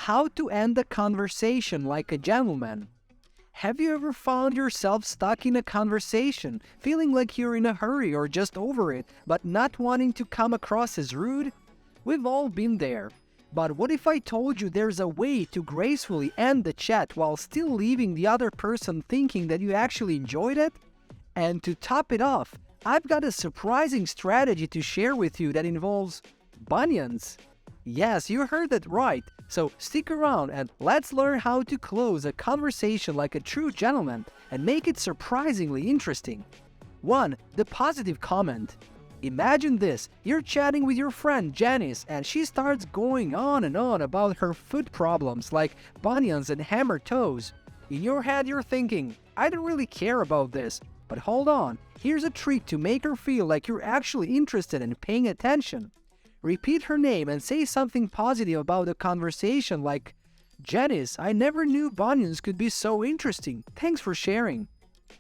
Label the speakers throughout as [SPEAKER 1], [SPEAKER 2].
[SPEAKER 1] How to end a conversation like a gentleman. Have you ever found yourself stuck in a conversation, feeling like you're in a hurry or just over it, but not wanting to come across as rude? We've all been there. But what if I told you there's a way to gracefully end the chat while still leaving the other person thinking that you actually enjoyed it? And to top it off, I've got a surprising strategy to share with you that involves bunions. Yes, you heard that right. So stick around and let's learn how to close a conversation like a true gentleman and make it surprisingly interesting. 1. The positive comment. Imagine this, you're chatting with your friend Janice and she starts going on and on about her foot problems like bunions and hammer toes. In your head you're thinking, I don't really care about this. But hold on, here's a trick to make her feel like you're actually interested and paying attention. Repeat her name and say something positive about the conversation like, Janice, I never knew bunions could be so interesting. Thanks for sharing.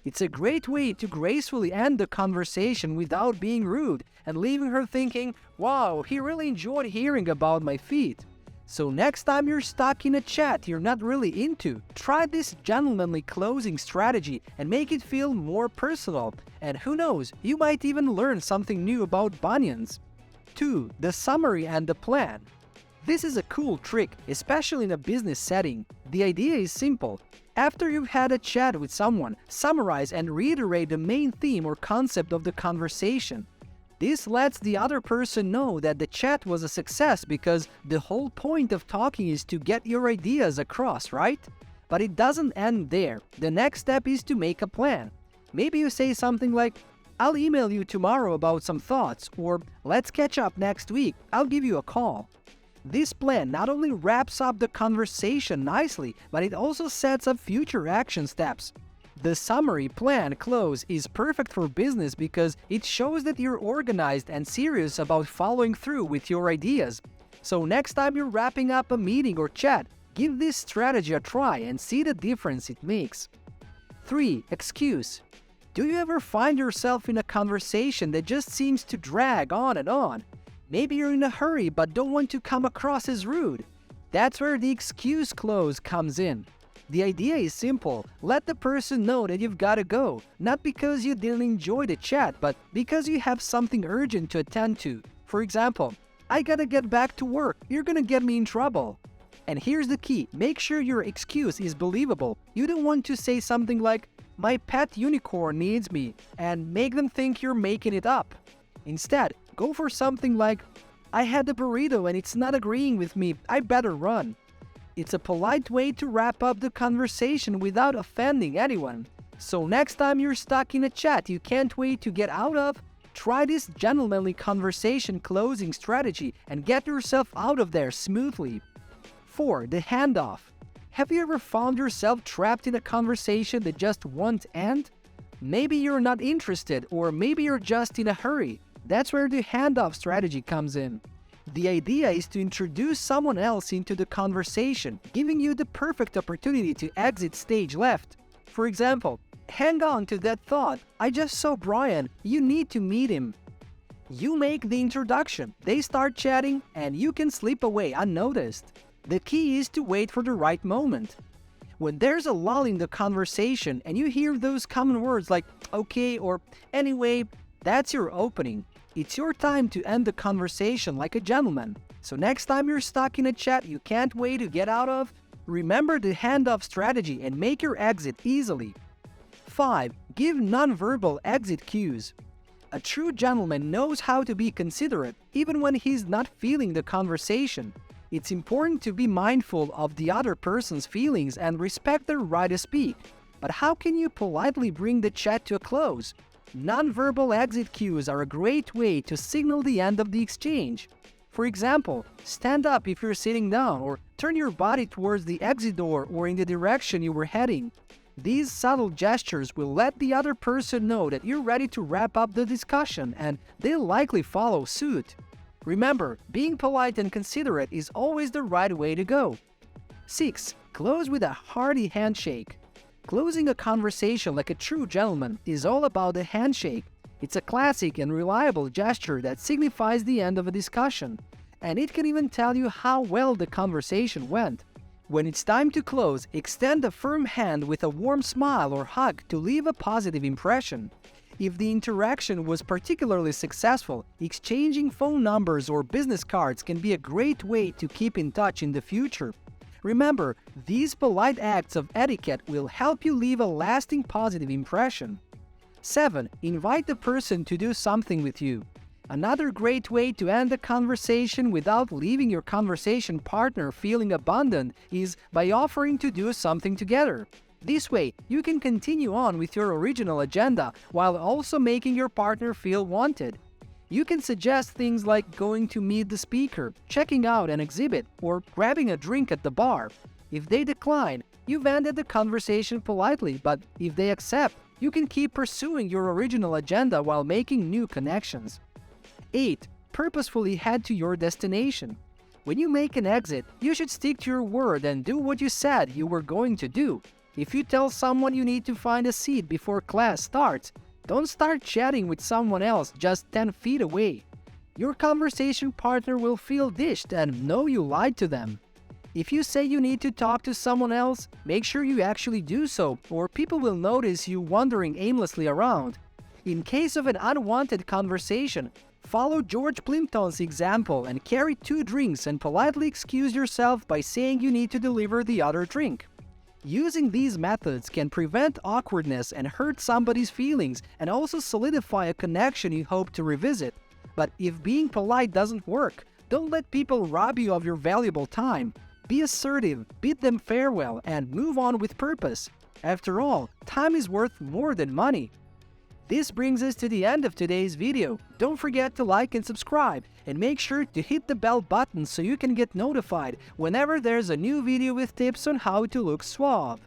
[SPEAKER 1] It's a great way to gracefully end the conversation without being rude and leaving her thinking, wow, he really enjoyed hearing about my feet. So next time you're stuck in a chat you're not really into, try this gentlemanly closing strategy and make it feel more personal. And who knows, you might even learn something new about bunions. 2. The summary and the plan. This is a cool trick, especially in a business setting. The idea is simple. After you've had a chat with someone, summarize and reiterate the main theme or concept of the conversation. This lets the other person know that the chat was a success because the whole point of talking is to get your ideas across, right? But it doesn't end there. The next step is to make a plan. Maybe you say something like, I'll email you tomorrow about some thoughts, or let's catch up next week, I'll give you a call. This plan not only wraps up the conversation nicely, but it also sets up future action steps. The summary plan close is perfect for business because it shows that you're organized and serious about following through with your ideas. So next time you're wrapping up a meeting or chat, give this strategy a try and see the difference it makes. 3. Excuse. Do you ever find yourself in a conversation that just seems to drag on and on? Maybe you're in a hurry but don't want to come across as rude. That's where the excuse clause comes in. The idea is simple. Let the person know that you've got to go, not because you didn't enjoy the chat, but because you have something urgent to attend to. For example, I gotta get back to work, you're gonna get me in trouble. And here's the key, make sure your excuse is believable. You don't want to say something like, my pet unicorn needs me, and make them think you're making it up. Instead, go for something like, I had a burrito and it's not agreeing with me, I better run. It's a polite way to wrap up the conversation without offending anyone. So next time you're stuck in a chat you can't wait to get out of, try this gentlemanly conversation closing strategy and get yourself out of there smoothly. 4. The handoff. Have you ever found yourself trapped in a conversation that just won't end? Maybe you're not interested, or maybe you're just in a hurry. That's where the handoff strategy comes in. The idea is to introduce someone else into the conversation, giving you the perfect opportunity to exit stage left. For example, hang on to that thought, I just saw Brian, you need to meet him. You make the introduction, they start chatting, and you can slip away unnoticed. The key is to wait for the right moment. When there's a lull in the conversation and you hear those common words like okay or anyway, that's your opening. It's your time to end the conversation like a gentleman. So next time you're stuck in a chat you can't wait to get out of, remember the handoff strategy and make your exit easily. 5. Give nonverbal exit cues. A true gentleman knows how to be considerate even when he's not feeling the conversation. It's important to be mindful of the other person's feelings and respect their right to speak. But how can you politely bring the chat to a close? Nonverbal exit cues are a great way to signal the end of the exchange. For example, stand up if you're sitting down or turn your body towards the exit door or in the direction you were heading. These subtle gestures will let the other person know that you're ready to wrap up the discussion and they'll likely follow suit. Remember, being polite and considerate is always the right way to go. 6. Close with a hearty handshake. Closing a conversation like a true gentleman is all about the handshake. It's a classic and reliable gesture that signifies the end of a discussion, and it can even tell you how well the conversation went. When it's time to close, extend a firm hand with a warm smile or hug to leave a positive impression. If the interaction was particularly successful, exchanging phone numbers or business cards can be a great way to keep in touch in the future. Remember, these polite acts of etiquette will help you leave a lasting positive impression. 7. Invite the person to do something with you. Another great way to end a conversation without leaving your conversation partner feeling abandoned is by offering to do something together. This way, you can continue on with your original agenda while also making your partner feel wanted. You can suggest things like going to meet the speaker, checking out an exhibit, or grabbing a drink at the bar. If they decline, you've ended the conversation politely, but if they accept, you can keep pursuing your original agenda while making new connections. 8. Purposefully head to your destination. When you make an exit, you should stick to your word and do what you said you were going to do. If you tell someone you need to find a seat before class starts, don't start chatting with someone else just 10 feet away. Your conversation partner will feel dished and know you lied to them. If you say you need to talk to someone else, make sure you actually do so, or people will notice you wandering aimlessly around. In case of an unwanted conversation, follow George Plimpton's example and carry 2 drinks and politely excuse yourself by saying you need to deliver the other drink. Using these methods can prevent awkwardness and hurt somebody's feelings and also solidify a connection you hope to revisit. But if being polite doesn't work, don't let people rob you of your valuable time. Be assertive, bid them farewell, and move on with purpose. After all, time is worth more than money. This brings us to the end of today's video. Don't forget to like and subscribe, and make sure to hit the bell button so you can get notified whenever there's a new video with tips on how to look suave.